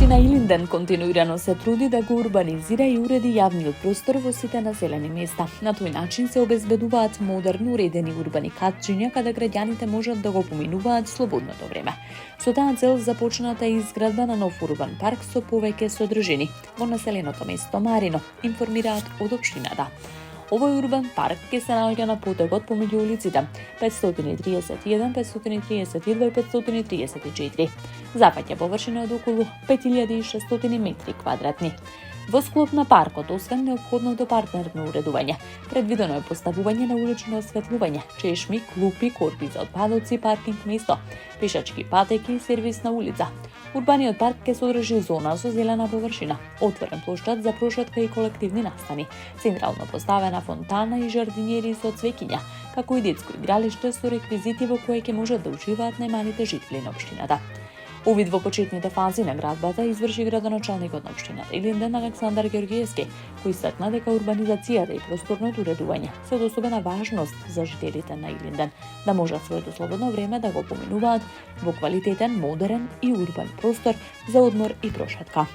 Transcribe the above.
Општина Илинден континуирано се труди да го урбанизира и уреди јавниот простор во сите населени места. На тој начин се обезбедуваат модерно уредени урбани катчиња каде граѓаните можат да го поминуваат слободното време. Со таа цел започната и изградба на нов урбан парк со повеќе содржини во населеното место Марино, информираат од општината. Овој урбан парк ќе се наоѓа на потегот помеѓу улиците 531, 532 и 534. Зафаќа површина од околу 5600 метри квадратни. Во склоп на паркот, освен неопходното партнерно уредување, предвидено е поставување на улично осветлување, чешми, клупи, корпи за отпадоци, паркинг место, пешачки патеки и сервисна улица. Урбаниот парк ќе содржи зона со зелена површина, отворен плоштад за прошетка и колективни настани, централно поставена фонтана и жардинјери со цвеќиња, како и детско игралиште со реквизити во кое ќе можат да уживаат најмалите жители на општината. Увид во почетните фази на градбата изврши градоначалникот на општината Илинден Александар Ѓорѓиевски, кој истакна дека урбанизацијата и просторното уредување се од особена важност за жителите на Илинден, да можат своето слободно време да го поминуваат во квалитетен, модерен и урбан простор за одмор и прошетка.